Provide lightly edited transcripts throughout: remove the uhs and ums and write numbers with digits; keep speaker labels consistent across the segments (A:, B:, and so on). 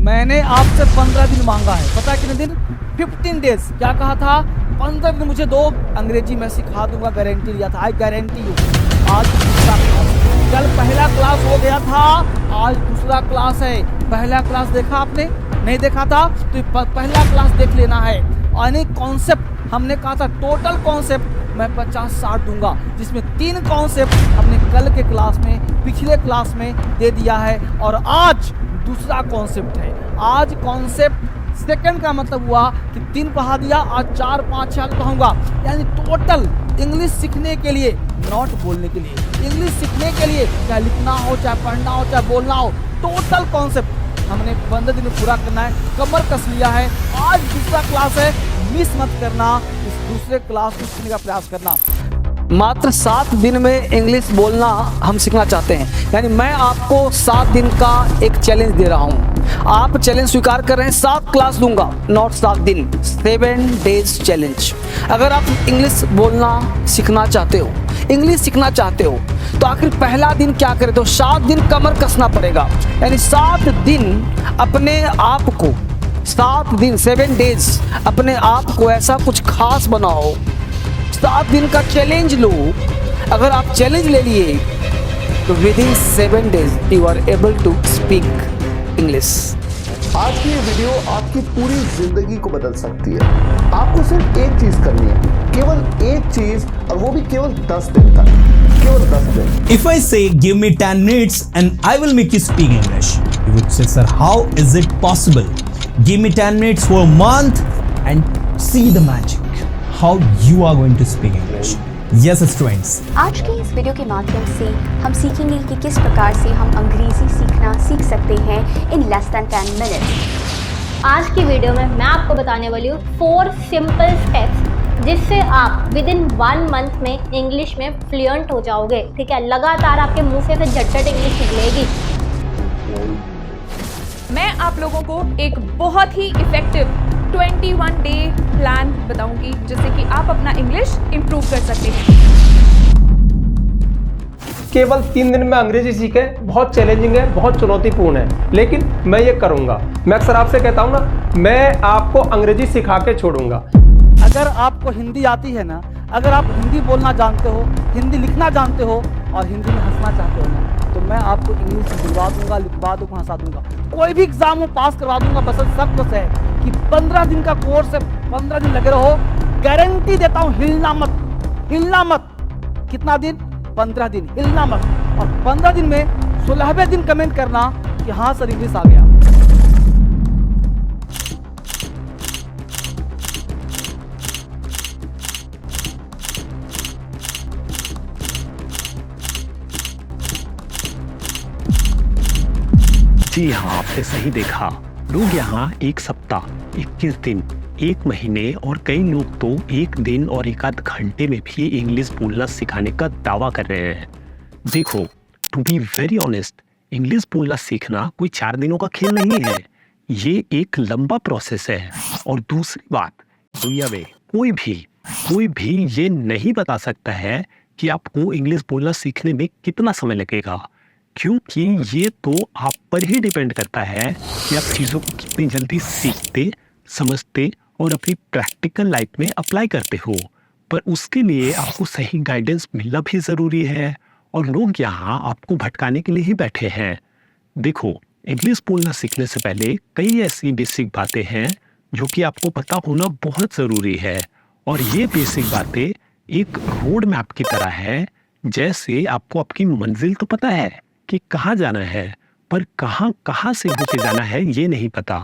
A: मैंने आपसे 15 दिन मांगा है, पता है कितने दिन? 15 डेज। क्या कहा था? 15 दिन मुझे दो, अंग्रेजी मैं सिखा दूंगा, गारंटी दिया था। I guarantee you. आज दूसरा क्लास, कल पहला क्लास हो गया था, आज दूसरा क्लास है। पहला क्लास देखा आपने? नहीं देखा था तो पहला क्लास देख लेना है। यानी कॉन्सेप्ट हमने कहा था, टोटल कॉन्सेप्ट मैं 50-60 दूंगा, जिसमें 3 कॉन्सेप्ट हमने कल के क्लास में, पिछले क्लास में दे दिया है, और आज दूसरा कॉन्सेप्ट है। आज कॉन्सेप्ट सेकंड का मतलब हुआ कि 3 पढ़ा दिया, आज 4, 5, 6 पढ़ाऊंगा। यानी टोटल इंग्लिश सीखने के लिए, नॉट बोलने के लिए, इंग्लिश सीखने के लिए, चाहे लिखना हो, चाहे पढ़ना हो, चाहे बोलना हो, टोटल कॉन्सेप्ट हमने 15 दिन में पूरा करना है। कमर कस लिया है। आज दूसरा क्लास है, मिस मत करना। इस दूसरे क्लास को सीखने का प्रयास करना। मात्र 7 दिन में इंग्लिश बोलना हम सीखना चाहते हैं। यानी मैं आपको 7 दिन का एक चैलेंज दे रहा हूं। आप चैलेंज स्वीकार कर रहे हैं, 7 क्लास दूंगा, नॉट 7 दिन, 7 डेज चैलेंज। अगर आप इंग्लिश बोलना सीखना चाहते हो, इंग्लिश सीखना चाहते हो, तो आखिर पहला दिन क्या करें? तो 7 दिन कमर कसना पड़ेगा। यानी 7 दिन अपने आप को, 7 दिन, 7 डेज अपने आप को ऐसा कुछ खास बनाओ। 7 दिन का चैलेंज लो। अगर आप चैलेंज ले लिए तो within 7 days you are able to speak English.
B: आज की ये वीडियो आपकी पूरी जिंदगी को बदल सकती है। आपको सिर्फ एक चीज करनी है, केवल एक चीज, और वो भी केवल 10 दिन तक, केवल 10 दिन।
C: If I say give me 10 minutes and I will make you speak English, you would say, sir, how is it possible? Give me 10 minutes for a month and see the magic. How you are going to speak English. Yes, students.
D: आज के इस video के माध्यम से हम सीखेंगे कि किस प्रकार से हम अंग्रेजी सीख सकते हैं इन लेस देन 10 मिनट्स।
E: आज की वीडियो में मैं आपको बताने वाली हूँ 4 सिंपल स्टेप्स जिससे आप विद इन 1 मंथ में इंग्लिश में फ्लुएंट हो जाओगे। ठीक है, लगातार आपके मुंह से झटझट इंग्लिश निकलेगी।
F: मैं आप लोगों को एक बहुत ही इफेक्टिव 21 डे प्लान बताऊंगी जिससे कि आप अपना इंग्लिश इंप्रूव कर सकते हैं।
G: केवल 3 दिन में अंग्रेजी सीखे, बहुत चैलेंजिंग है, बहुत चुनौतीपूर्ण है, लेकिन मैं ये करूंगा। मैं अक्सर आपसे कहता हूं ना, मैं आपको अंग्रेजी सिखा के छोड़ूंगा।
A: अगर आपको हिंदी आती है ना, अगर आप हिंदी बोलना जानते हो, हिंदी लिखना जानते हो और हिंदी में हंसना चाहते हो ना, तो मैं आपको इंग्लिश दिलवा दूंगा, लिखवा दूंगा, हंसा दूंगा। कोई भी एग्जाम हो पास करवा दूंगा। बस सब कुछ है कि 15 दिन का कोर्स है, 15 दिन लगे रहो, गारंटी देता हूँ, हिलना मत, हिलना मत। कितना दिन? 15 दिन, हिलना मत। और 15 दिन में 16वें दिन कमेंट करना कि हाँ सर इंग्लिश आ गया।
H: जी हाँ, आपने सही देखा। लोग यहाँ 1 सप्ताह, 21 दिन, 1 महीने और कई लोग तो 1 दिन और 1 आध घंटे में भी इंग्लिश बोलना सिखाने का दावा कर रहे हैं। देखो, to be very honest, English बोलना सीखना कोई 4 दिनों का खेल नहीं है। ये एक लंबा प्रोसेस है। और दूसरी बात, दुनिया में कोई भी ये नहीं बता सकता है कि आपको इंग्लिश बोलना सीखने में कितना समय लगेगा, क्योंकि ये तो आप पर ही डिपेंड करता है कि आप चीज़ों को कितनी जल्दी सीखते, समझते और अपनी प्रैक्टिकल लाइफ में अप्लाई करते हो। पर उसके लिए आपको सही गाइडेंस मिलना भी ज़रूरी है, और लोग यहाँ आपको भटकाने के लिए ही बैठे हैं। देखो, इंग्लिश बोलना सीखने से पहले कई ऐसी बेसिक बातें हैं जो कि आपको पता होना बहुत ज़रूरी है। और ये बेसिक बातें एक रोड मैप की तरह है। जैसे आपको आपकी मंजिल तो पता है कि कहाँ जाना है, पर कहाँ से होके जाना है ये नहीं पता।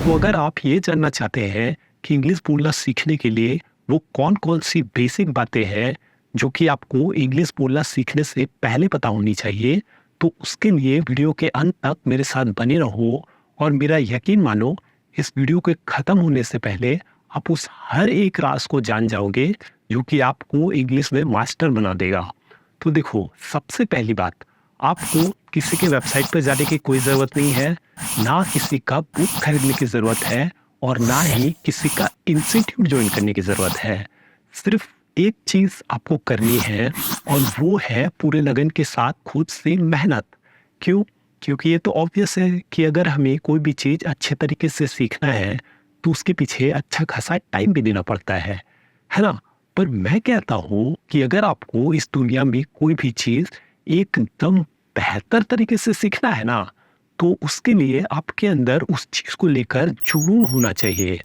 H: तो अगर आप ये जानना चाहते हैं कि इंग्लिश बोलना सीखने के लिए वो कौन सी बेसिक बातें हैं जो कि आपको इंग्लिश बोलना सीखने से पहले पता होनी चाहिए, तो उसके लिए वीडियो के अंत तक मेरे साथ बने रहो। और मेरा यकीन मानो, इस वीडियो के ख़त्म होने से पहले आप उस हर एक राज को जान जाओगे जो कि आपको इंग्लिश में मास्टर बना देगा। तो देखो, सबसे पहली बात, आपको किसी के वेबसाइट पर जाने की कोई ज़रूरत नहीं है, ना किसी का बुक खरीदने की ज़रूरत है, और ना ही किसी का इंस्टीट्यूट ज्वाइन करने की ज़रूरत है। सिर्फ एक चीज़ आपको करनी है, और वो है पूरे लगन के साथ खुद से मेहनत। क्यों? क्योंकि ये तो ऑब्वियस है कि अगर हमें कोई भी चीज़ अच्छे तरीके से सीखना है तो उसके पीछे अच्छा खासा टाइम भी देना पड़ता है ना। पर मैं कहता हूँ कि अगर आपको इस दुनिया में कोई भी चीज़ एकदम बेहतर तरीके से सीखना है ना, तो उसके लिए आपके अंदर उस चीज़ को लेकर जुनून होना चाहिए।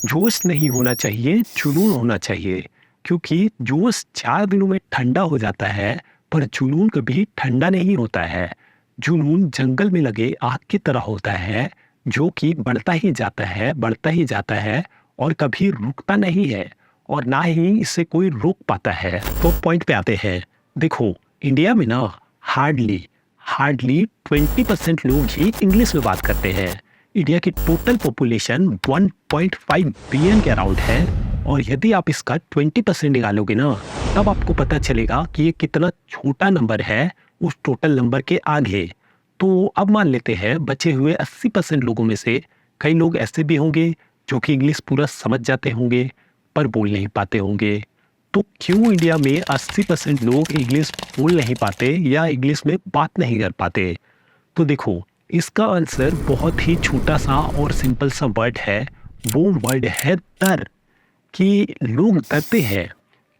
H: जोश नहीं होना चाहिए, जुनून होना चाहिए। क्योंकि जोश 4 दिनों में ठंडा हो जाता है, पर जुनून कभी ठंडा नहीं होता है। जुनून जंगल में लगे आग की तरह होता है, जो कि बढ़ता ही जाता है, बढ़ता ही जाता है और कभी रुकता नहीं है, और ना ही इसे कोई रोक पाता है। तो पॉइंट पे आते हैं। देखो, इंडिया में ना हार्डली 20% लोग ही इंग्लिश में बात करते हैं। इंडिया की टोटल पॉपुलेशन 1.5 बिलियन के अराउंड है, और यदि आप इसका 20% निकालोगे ना, तब आपको पता चलेगा कि ये कितना छोटा नंबर है उस टोटल नंबर के आगे। तो अब मान लेते हैं बचे हुए 80% लोगों में से कई लोग ऐसे भी होंगे जो कि इंग्लिश पूरा समझ जाते होंगे पर बोल नहीं पाते होंगे। तो क्यों इंडिया में 80% लोग इंग्लिश बोल नहीं पाते या इंग्लिश में बात नहीं कर पाते? तो देखो, इसका आंसर बहुत ही छोटा सा और सिंपल सा वर्ड है। वो वर्ड है डर। कि लोग डरते हैं।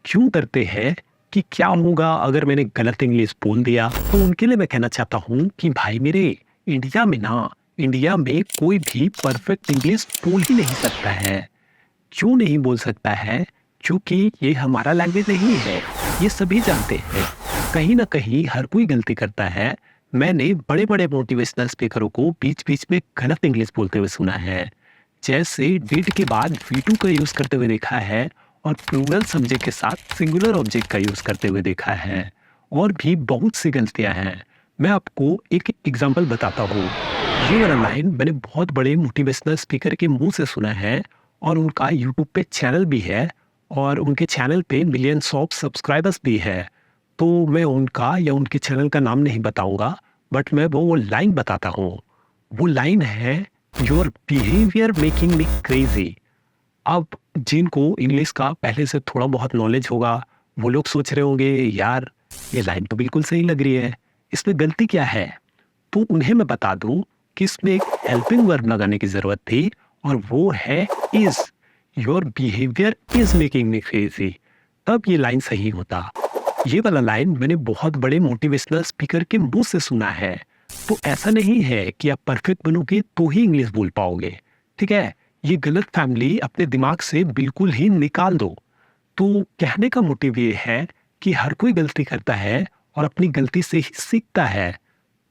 H: क्यों डरते हैं? कि क्या होगा अगर मैंने गलत इंग्लिश बोल दिया? तो उनके लिए मैं कहना चाहता हूँ कि भाई मेरे, इंडिया में कोई भी परफेक्ट इंग्लिश बोल ही नहीं सकता है। क्यों नहीं बोल सकता है? क्योंकि ये हमारा लैंग्वेज नहीं है। ये सभी जानते हैं। कहीं ना कहीं हर कोई गलती करता है। मैंने बड़े बड़े मोटिवेशनल स्पीकरों को बीच बीच में गलत इंग्लिश बोलते हुए सुना है। जैसे डिड के बाद V2 का यूज करते हुए देखा है, और प्लूरल सब्जेक्ट के साथ सिंगुलर ऑब्जेक्ट का यूज करते हुए देखा है। और भी बहुत सी गलतियां हैं। मैं आपको एक एग्जांपल बताता हूँ। ये वाला लाइन मैंने बहुत बड़े मोटिवेशनल स्पीकर के मुंह से सुना है, और उनका यूट्यूब पे चैनल भी है, और उनके चैनल पे मिलियंस ऑफ सब्सक्राइबर्स भी है। तो मैं उनका या उनके चैनल का नाम नहीं बताऊंगा, बट मैं वो लाइन बताता हूँ। वो लाइन है, your behaviour making me crazy. अब जिनको इंग्लिश का पहले से थोड़ा बहुत नॉलेज होगा, वो लोग सोच रहे होंगे यार ये लाइन तो बिल्कुल सही लग रही है, इसमें गलती क्या है? तो उन्हें मैं बता दूं कि इसमें एक हेल्पिंग वर्ब लगाने की जरूरत थी, और वो है is. Your behaviour is making me crazy. तब ये लाइन सही होता। ये वाला लाइन मैंने बहुत बड़े मोटिवेशनल स्पीकर के मुंह से सुना है। तो ऐसा नहीं है कि आप परफेक्ट बनोगे तो ही इंग्लिश बोल पाओगे, ठीक है? ये गलत फैमिली अपने दिमाग से बिल्कुल ही निकाल दो। तो कहने का मोटिव ये है कि हर कोई गलती करता है और अपनी गलती से ही सीखता है।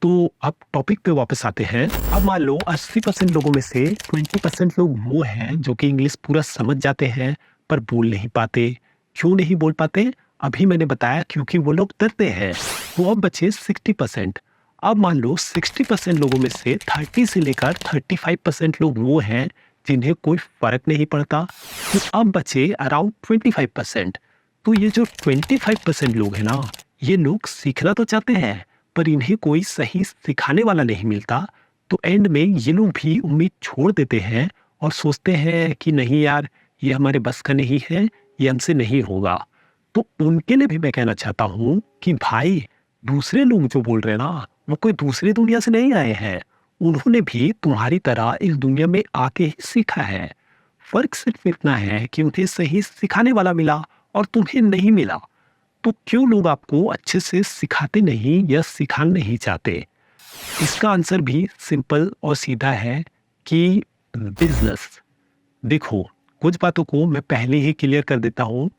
H: तो अब टॉपिक पे वापस आते हैं। अब मान लो 80% लोगों में से 20% लोग वो हैं जो कि इंग्लिश पूरा समझ जाते हैं पर बोल नहीं पाते। क्यों नहीं बोल पाते? अभी मैंने बताया, क्योंकि वो लोग डरते हैं। तो अब बचे 60%। अब मान लो 60% लोगों में से 30 से लेकर 35% लोग वो हैं जिन्हें कोई फर्क नहीं पड़ता। तो अब बचे अराउंड 25%। तो ये जो 25% लोग हैं ना, ये लोग सीखना तो चाहते हैं पर इन्हें कोई सही सिखाने वाला नहीं मिलता। तो एंड में ये लोग भी उम्मीद छोड़ देते हैं और सोचते हैं कि नहीं यार, ये हमारे बस का नहीं है, ये हमसे नहीं होगा। तो उनके लिए भी मैं कहना चाहता हूँ कि भाई, दूसरे लोग जो बोल रहे हैं ना, वो कोई दूसरी दुनिया से नहीं आए हैं। उन्होंने भी तुम्हारी तरह इस दुनिया में आके ही सीखा है। फर्क सिर्फ इतना है कि उन्हें सही सिखाने वाला मिला और तुम्हें नहीं मिला। तो क्यों लोग आपको अच्छे से सिखाते नहीं या सिखाना नहीं चाहते? इसका आंसर भी सिंपल और सीधा है कि बिजनेस। देखो, कुछ बातों को मैं पहले ही क्लियर कर देता हूँ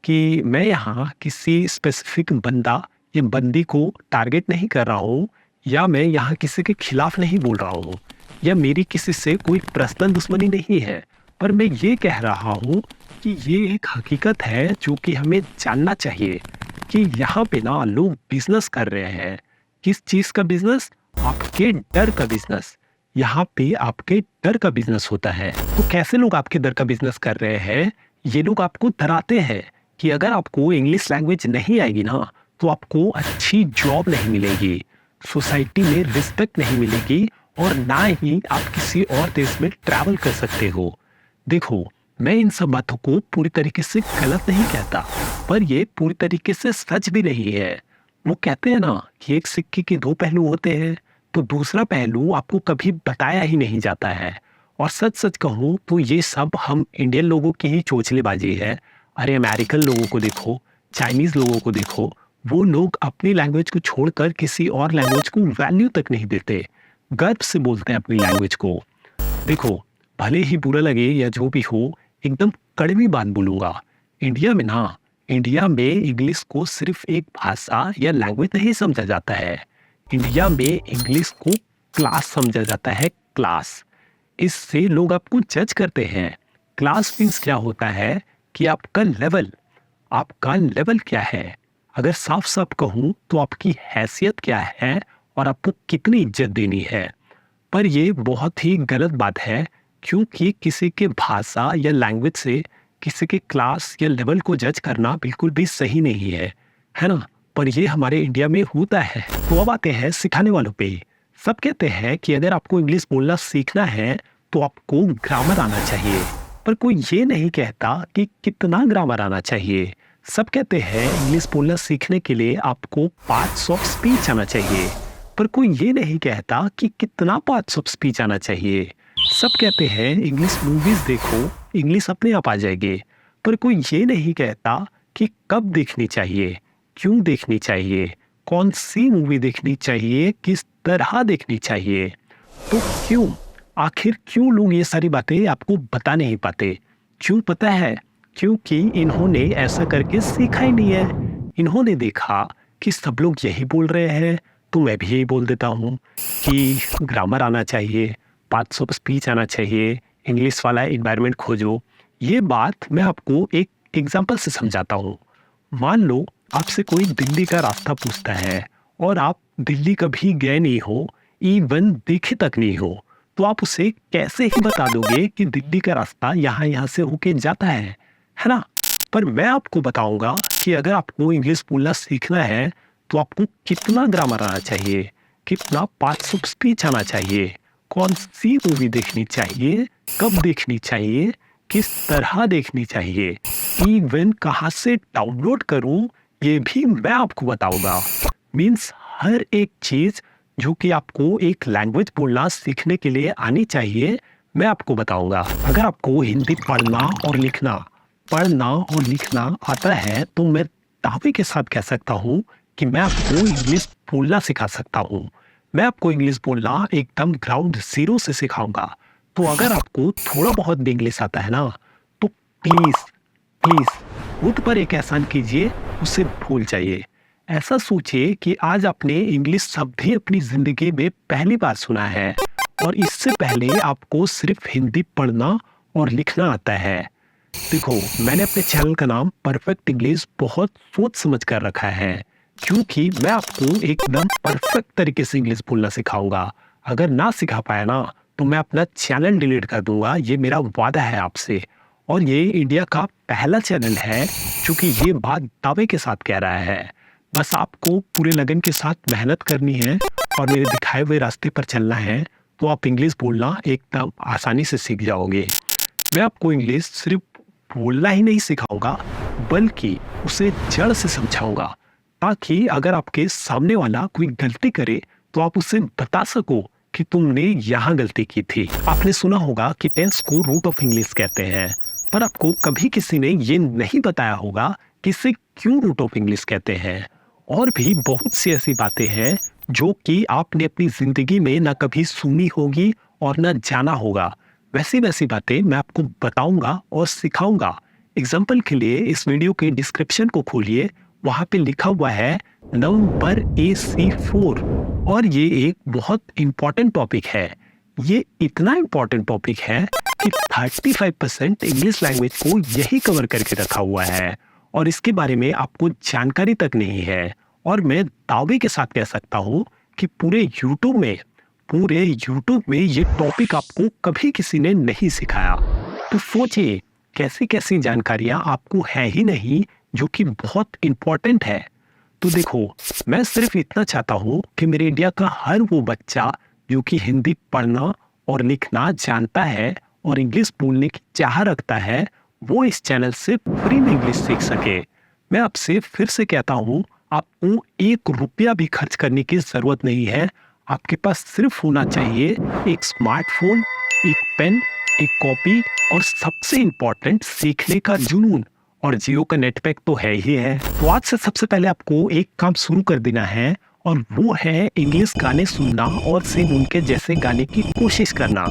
H: कि मैं यहाँ किसी स्पेसिफिक बंदा या बंदी को टारगेट नहीं कर रहा हूँ, या मैं यहाँ किसी के खिलाफ नहीं बोल रहा हूँ, या मेरी किसी से कोई पर्सनल दुश्मनी नहीं है। पर मैं ये कह रहा हूँ कि ये एक हकीकत है जो कि हमें जानना चाहिए कि यहाँ पे ना लोग बिजनेस कर रहे हैं। किस चीज़ का बिजनेस? आपके डर का बिजनेस। यहाँ पे आपके डर का बिजनेस होता है। तो कैसे लोग आपके डर का बिजनेस कर रहे हैं? ये लोग आपको डराते हैं कि अगर आपको इंग्लिश लैंग्वेज नहीं आएगी ना, तो आपको अच्छी जॉब नहीं मिलेगी, सोसाइटी में रिस्पेक्ट नहीं मिलेगी, और ना ही आप किसी और देश में ट्रैवल कर सकते हो। देखो, मैं इन सब बातों को पूरी तरीके से गलत नहीं कहता, पर ये पूरी तरीके से सच भी नहीं है। वो कहते हैं ना कि एक सिक्के के दो पहलू होते हैं। तो दूसरा पहलू आपको कभी बताया ही नहीं जाता है। और सच सच कहूँ तो ये सब हम इंडियन लोगों की ही चोचलेबाजी है। अरे अमेरिकन लोगों को देखो, चाइनीज लोगों को देखो, वो लोग अपनी लैंग्वेज को छोड़कर किसी और लैंग्वेज को वैल्यू तक नहीं देते, गर्व से बोलते हैं अपनी लैंग्वेज को। देखो, भले ही बुरा लगे या जो भी हो, एकदम कड़वी बात बोलूंगा, इंडिया में इंग्लिश को सिर्फ एक भाषा या लैंग्वेज नहीं समझा जाता है। इंडिया में इंग्लिश को क्लास समझा जाता है, क्लास। इससे लोग आपको जज करते हैं। क्लास मीन्स क्या होता है कि आपका लेवल क्या है। अगर साफ साफ कहूँ तो आपकी हैसियत क्या है और आपको कितनी इज्जत देनी है। पर ये बहुत ही गलत बात है, क्योंकि किसी के भाषा या लैंग्वेज से किसी के क्लास या लेवल को जज करना बिल्कुल भी सही नहीं है ना। पर ये हमारे इंडिया में होता है। तो अब आते हैं सिखाने वालों पे। सब कहते हैं कि अगर आपको इंग्लिश बोलना सीखना है तो आपको ग्रामर आना चाहिए, पर कोई ये नहीं कहता कि कितना ग्रामर आना चाहिए। सब कहते हैं इंग्लिश बोलना सीखने के लिए आपको पार्ट्स ऑफ स्पीच आना चाहिए, पर कोई ये नहीं कहता कि कितना पार्ट्स ऑफ स्पीच आना चाहिए। सब कहते हैं इंग्लिश मूवीज देखो, इंग्लिश अपने आप आ जाएगी, पर कोई ये नहीं कहता कि कब देखनी चाहिए, क्यों देखनी चाहिए, कौन सी मूवी देखनी चाहिए, किस तरह देखनी चाहिए। तो आखिर क्यों लोग ये सारी बातें आपको बता नहीं पाते? क्यों पता है? क्योंकि इन्होंने ऐसा करके सीखा ही नहीं है। इन्होंने देखा कि सब लोग यही बोल रहे हैं तो मैं भी यही बोल देता हूँ कि ग्रामर आना चाहिए, पार्ट्स ऑफ स्पीच आना चाहिए, इंग्लिश वाला एनवायरनमेंट खोजो। ये बात मैं आपको एक एग्जांपल से समझाता हूँ। मान लो आपसे कोई दिल्ली का रास्ता पूछता है और आप दिल्ली कभी गए नहीं हो, इवन देखे तक नहीं हो, तो आप उसे कैसे ही बता दोगे कि दिल्ली का रास्ता यहाँ से होके जाता है ना। पर मैं आपको बताऊंगा कि अगर आपको इंग्लिश बोलना सीखना है तो आपको कितना ग्रामर आना चाहिए, कितना पार्ट्स ऑफ स्पीच आना चाहिए, कौन सी मूवी देखनी चाहिए, कब देखनी चाहिए, किस तरह देखनी चाहिए, इवन कहाँ से डाउनलोड करूं, ये भी मैं आपको बताऊंगा। मीन्स हर एक चीज जो कि आपको एक लैंग्वेज बोलना सीखने के लिए आनी चाहिए, मैं आपको बताऊंगा। अगर आपको हिंदी पढ़ना और लिखना आता है तो मैं दावे के साथ कह सकता हूँ कि मैं आपको इंग्लिश बोलना सिखा सकता हूँ। मैं आपको इंग्लिश बोलना एकदम ग्राउंड जीरो से सिखाऊंगा। तो अगर आपको थोड़ा बहुत भी इंग्लिश आता है ना, तो प्लीज खुद पर एक एहसान कीजिए, उसे भूल जाइए। ऐसा सोचिए कि आज आपने इंग्लिश शब्द ही अपनी जिंदगी में पहली बार सुना है और इससे पहले आपको सिर्फ हिंदी पढ़ना और लिखना आता है। देखो, मैंने अपने चैनल का नाम परफेक्ट इंग्लिश बहुत सोच समझ कर रखा है, क्योंकि मैं आपको एकदम परफेक्ट तरीके से इंग्लिश बोलना सिखाऊंगा। अगर ना सिखा पाया ना तो मैं अपना चैनल डिलीट कर दूंगा, ये मेरा वादा है आपसे। और ये इंडिया का पहला चैनल है जो कि ये बात दावे के साथ कह रहा है। बस आपको पूरे लगन के साथ मेहनत करनी है और मेरे दिखाए हुए रास्ते पर चलना है, तो आप इंग्लिश बोलना एकदम आसानी से सीख जाओगे। मैं आपको इंग्लिश सिर्फ बोलना ही नहीं सिखाऊंगा, बल्कि उसे जड़ से समझाऊंगा, ताकि अगर आपके सामने वाला कोई गलती करे तो आप उसे बता सको कि तुमने यहाँ गलती की थी। आपने सुना होगा कि टेंस को रूट ऑफ इंग्लिश कहते हैं, पर आपको कभी किसी ने ये नहीं बताया होगा कि इसे क्यों रूट ऑफ इंग्लिश कहते हैं। और भी बहुत सी ऐसी बातें हैं जो कि आपने अपनी जिंदगी में ना कभी सुनी होगी और ना जाना होगा। वैसी बातें मैं आपको बताऊंगा और सिखाऊंगा। एग्जाम्पल के लिए इस वीडियो के डिस्क्रिप्शन को खोलिए, वहां पे लिखा हुआ है नंबर AC4 और ये एक बहुत इंपॉर्टेंट टॉपिक है। ये इतना इंपॉर्टेंट टॉपिक है कि 35% इंग्लिश लैंग्वेज को यही कवर करके रखा हुआ है और इसके बारे में आपको जानकारी तक नहीं है। और मैं दावे के साथ कह सकता हूँ कि पूरे यूट्यूब में ये टॉपिक आपको कभी किसी ने नहीं सिखाया। तो सोचिए कैसी कैसी जानकारियां आपको है ही नहीं जो कि बहुत इंपॉर्टेंट है। तो देखो, मैं सिर्फ इतना चाहता हूँ कि मेरे इंडिया का हर वो बच्चा जो कि हिंदी पढ़ना और लिखना जानता है और इंग्लिश बोलने की चाह रखता है, वो इस चैनल से फ्री में इंग्लिश सीख सके। मैं आपसे फिर से कहता हूँ, आपको 1 रुपया भी खर्च करने की जरूरत नहीं है। आपके पास सिर्फ होना चाहिए एक स्मार्टफोन, एक पेन, एक कॉपी और सबसे इम्पोर्टेंट सीखने का जुनून। और जियो का नेट पैक तो है ही है। तो आज से सबसे पहले आपको एक काम शुरू कर देना है और वो है इंग्लिश गाने सुनना और सेम उनके जैसे गाने की कोशिश करना।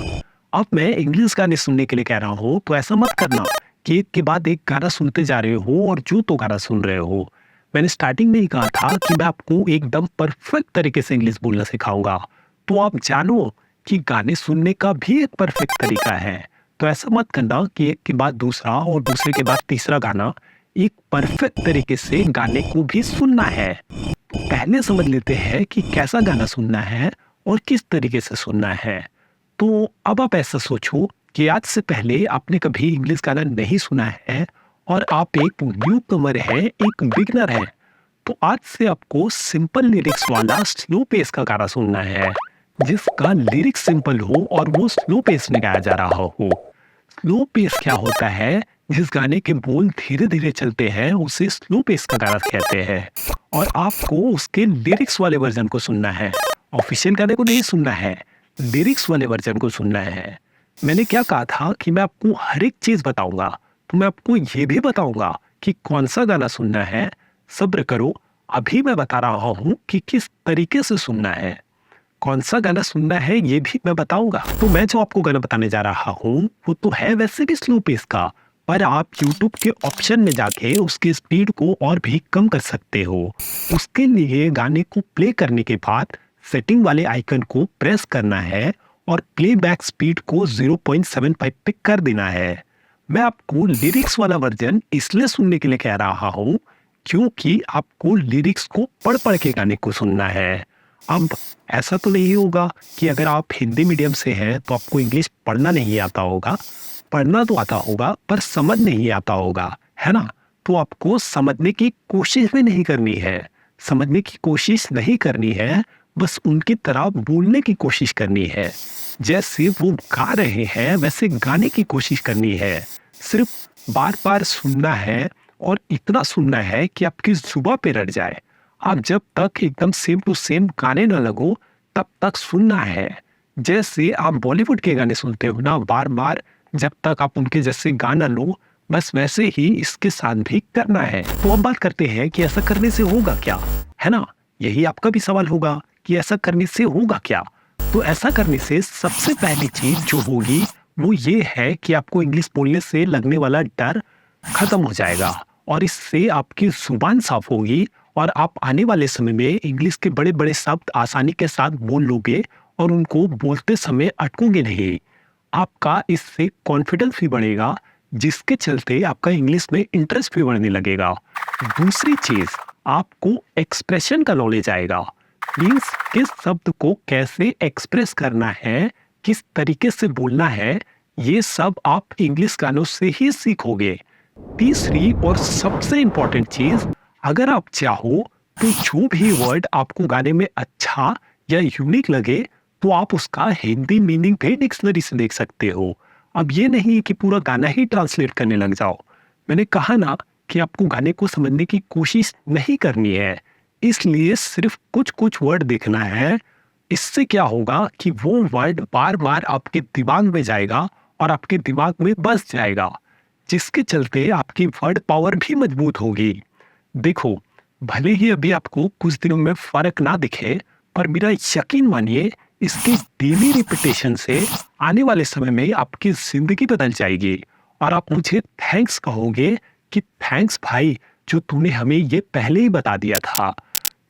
H: अब मैं इंग्लिश गाने सुनने के लिए कह रहा हूँ तो ऐसा मत करना कि एक के बाद एक गाना सुनते जा रहे हो और जो तो गाना सुन रहे हो। मैंने स्टार्टिंग में ही कहा था कि मैं आपको एकदम परफेक्ट तरीके से इंग्लिश बोलना सिखाऊंगा, तो आप जानो कि गाने सुनने का भी एक परफेक्ट तरीका है। तो ऐसा मत करना कि एक के बाद दूसरा और दूसरे के बाद तीसरा गाना, एक परफेक्ट तरीके से गाने को भी सुनना है। पहले समझ लेते हैं कि कैसा गाना सुनना है और किस तरीके से सुनना है। तो अब आप ऐसा सोचो कि आज से पहले आपने कभी इंग्लिश गाना नहीं सुना है और आप एक न्यू कमर है, एक बिगनर है। तो आज से आपको सिंपल लिरिक्स वाला स्लो पेस का गाना सुनना है, जिसका लिरिक्स सिंपल हो और वो स्लो पेस में गाया जा रहा हो। स्लो पेस क्या होता है? जिस गाने के बोल धीरे धीरे चलते हैं उसे स्लो पेस का गाना कहते हैं। और आपको उसके लिरिक्स वाले वर्जन को सुनना है, ऑफिशियल गाने को नहीं सुनना है, लिरिक्स वाले वर्जन को सुनना है। मैंने क्या कहा था कि मैं आपको हर एक चीज बताऊंगा, तो मैं आपको ये भी बताऊंगा कि कौन सा गाना सुनना है। सब्र करो, अभी मैं बता रहा हूँ कि किस तरीके से सुनना है। कौन सा गाना सुनना है ये भी मैं बताऊंगा। तो मैं जो आपको गाना बताने जा रहा हूँ वो तो है वैसे भी स्लो पेस का, पर आप YouTube के ऑप्शन में जाके उसकी स्पीड को और भी कम कर सकते हो। उसके लिए गाने को प्ले करने के बाद सेटिंग वाले आइकन को प्रेस करना है और प्लेबैक स्पीड को 0.75 पे कर देना है। मैं आपको लिरिक्स वाला वर्जन इसलिए सुनने के लिए कह रहा हूँ क्योंकि आपको लिरिक्स को पढ़ पढ़ के गाने को सुनना है। अब ऐसा तो नहीं होगा कि अगर आप हिंदी मीडियम से हैं तो आपको इंग्लिश पढ़ना नहीं आता होगा। पढ़ना तो आता होगा पर समझ नहीं आता होगा, है ना? तो आपको समझने की कोशिश भी नहीं करनी है। समझने की कोशिश नहीं करनी है, बस उनकी तरह बोलने की कोशिश करनी है। जैसे वो गा रहे हैं वैसे गाने की कोशिश करनी है। सिर्फ बार बार सुनना है और इतना सुनना है कि आपकी जुबान पे रट जाए। आप जब तक एकदम सेम टू सेम गाने ना लगो तब तक सुनना है। जैसे आप बॉलीवुड के गाने सुनते हो ना बार बार, जब तक आप उनके जैसे गाना लो, बस वैसे ही इसके साथ भी करना है। तो अब बात करते हैं कि ऐसा करने से होगा क्या, है ना? यही आपका भी सवाल होगा कि ऐसा करने से होगा क्या। तो ऐसा करने से सबसे पहली चीज जो होगी वो ये है कि आपको इंग्लिश बोलने से लगने वाला डर खत्म हो जाएगा और इससे आपकी जुबान साफ होगी और आप आने वाले समय में इंग्लिश के बड़े बड़े शब्द आसानी के साथ बोल लोगे और उनको बोलते समय अटकोगे नहीं। आपका इससे कॉन्फिडेंस भी बढ़ेगा, जिसके चलते आपका इंग्लिश में इंटरेस्ट भी बढ़ने लगेगा। दूसरी चीज, आपको एक्सप्रेशन का नॉलेज आएगा। मीन्स किस शब्द को कैसे एक्सप्रेस करना है, किस तरीके से बोलना है, ये सब आप इंग्लिश गानों से ही सीखोगे। तीसरी और सबसे इंपॉर्टेंट चीज, अगर आप चाहो तो जो भी वर्ड आपको गाने में अच्छा या यूनिक लगे तो आप उसका हिंदी मीनिंग भी डिक्शनरी से देख सकते हो। अब ये नहीं कि पूरा गाना ही ट्रांसलेट करने लग जाओ। मैंने कहा ना कि आपको गाने को समझने की कोशिश नहीं करनी है, इसलिए सिर्फ कुछ कुछ वर्ड देखना है। इससे क्या होगा कि वो वर्ड बार बार आपके दिमाग में जाएगा और आपके दिमाग में बस जाएगा, जिसके चलते आपकी वर्ड पावर भी मजबूत होगी। देखो, भले ही अभी आपको कुछ दिनों में फर्क ना दिखे, पर मेरा यकीन मानिए इसकी डेली रिपीटेशन से आने वाले समय में आपकी जिंदगी बदल जाएगी और आप मुझे थैंक्स कहोगे कि थैंक्स भाई जो तूने हमें ये पहले ही बता दिया था।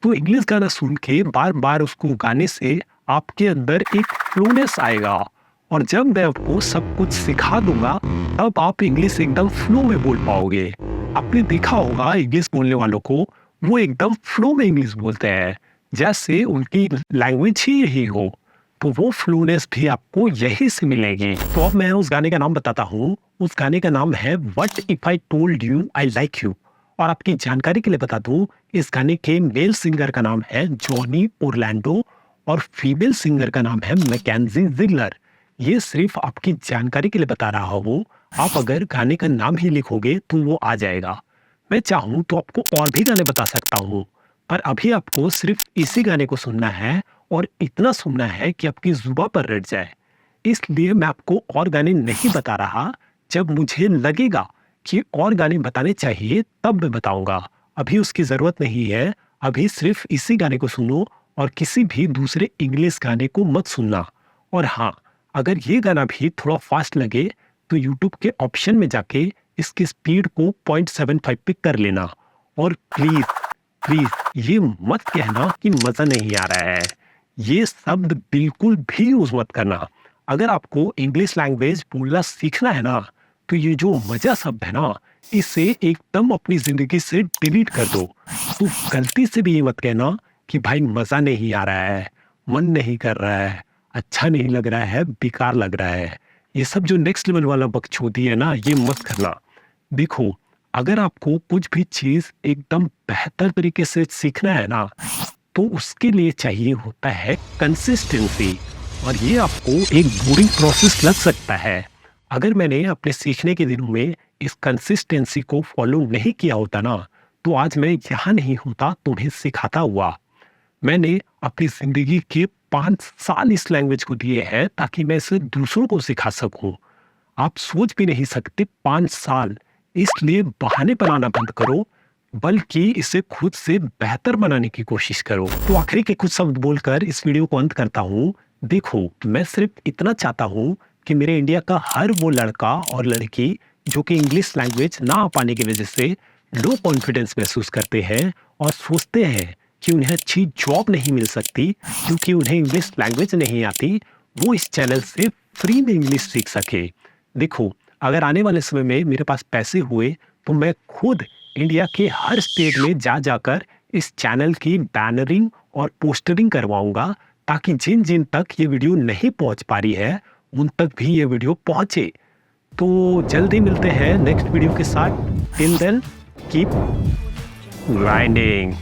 H: तो इंग्लिश गाना सुन के बार बार उसको गाने से आपके अंदर एक फ्लोनेस आएगा और जब मैं आपको सब कुछ सिखा दूंगा तब आप इंग्लिश एकदम फ्लो में बोल पाओगे। आपने देखा होगा इंग्लिश बोलने वालों को, वो एकदम फ्लो में इंग्लिश बोलते हैं, जैसे उनकी लैंग्वेज ही यही हो। तो वो फ्लूनेस भी आपको यही से मिलेगी। तो अब मैं उस गाने का नाम बताता हूँ। उस गाने का नाम है what if I told you I like you. और आपकी जानकारी के लिए बता दूं, इस गाने के मेल सिंगर का नाम है जॉनी ओरलैंडो और फीमेल सिंगर का नाम है मैकेंजी जिगलर। ये सिर्फ आपकी जानकारी के लिए बता रहा हूँ। आप अगर गाने का नाम ही लिखोगे तो वो आ जाएगा। मैं चाहूँ तो आपको और भी गाने बता सकता हूँ, पर अभी आपको सिर्फ इसी गाने को सुनना है और इतना सुनना है कि आपकी जुबान पर रट जाए। इसलिए मैं आपको और गाने नहीं बता रहा, जब मुझे लगेगा कि और गाने बताने चाहिए तब मैं बताऊंगा। अभी उसकी जरूरत नहीं है। अभी सिर्फ इसी गाने को सुनो और किसी भी दूसरे इंग्लिश गाने को मत सुनना। और हाँ, अगर ये गाना भी थोड़ा फास्ट लगे तो YouTube के ऑप्शन में जाके इसकी स्पीड को 0.75 पे कर लेना। और प्लीज प्लीज ये मत कहना कि मजा नहीं आ रहा है। ये शब्द बिल्कुल भी यूज मत करना। अगर आपको इंग्लिश लैंग्वेज बोलना सीखना है ना, तो ये जो मजा शब्द है ना, इसे एकदम अपनी जिंदगी से डिलीट कर दो। तो गलती से भी ये मत कहना कि भाई मजा नहीं आ रहा है, मन नहीं कर रहा है, अच्छा नहीं लग रहा है, बेकार लग रहा है। ये सब जो नेक्स्ट लेवल वाला बकचोदी है ना, ये मत करना। देखो, अगर आपको कुछ भी चीज एकदम बेहतर तरीके से सीखना है ना, तो उसके लिए चाहिए होता है कंसिस्टेंसी। और ये आपको एक बोरिंग प्रोसेस लग सकता है। अगर मैंने अपने सीखने के दिनों में इस कंसिस्टेंसी को फॉलो नहीं किया होता ना, तो आज मैं यहाँ नहीं होता तुम्हें सिखाता हुआ। मैंने अपनी जिंदगी के 5 साल इस लैंग्वेज को दिए हैं ताकि मैं इसे दूसरों को सिखा सकूं। आप सोच भी नहीं सकते 5 साल। इसलिए बहाने बनाना बंद करो, बल्कि इसे खुद से बेहतर बनाने की कोशिश करो। तो आखिरी के कुछ शब्द बोलकर इस वीडियो को अंत करता हूँ। देखो, मैं सिर्फ इतना चाहता हूँ कि मेरे इंडिया का हर वो लड़का और लड़की जो कि इंग्लिश लैंग्वेज ना आ पाने की वजह से लो कॉन्फिडेंस महसूस करते हैं और सोचते हैं कि उन्हें अच्छी जॉब नहीं मिल सकती क्योंकि उन्हें इंग्लिश लैंग्वेज नहीं आती, वो इस चैनल से फ्री में इंग्लिश सीख सके। देखो, अगर आने वाले समय में मेरे पास पैसे हुए तो मैं खुद इंडिया के हर स्टेट में जाकर इस चैनल की बैनरिंग और पोस्टरिंग करवाऊंगा, ताकि जिन जिन तक ये वीडियो नहीं पहुंच पा रही है उन तक भी ये वीडियो पहुंचे। तो जल्दी मिलते हैं नेक्स्ट वीडियो के साथ। Till then keep grinding.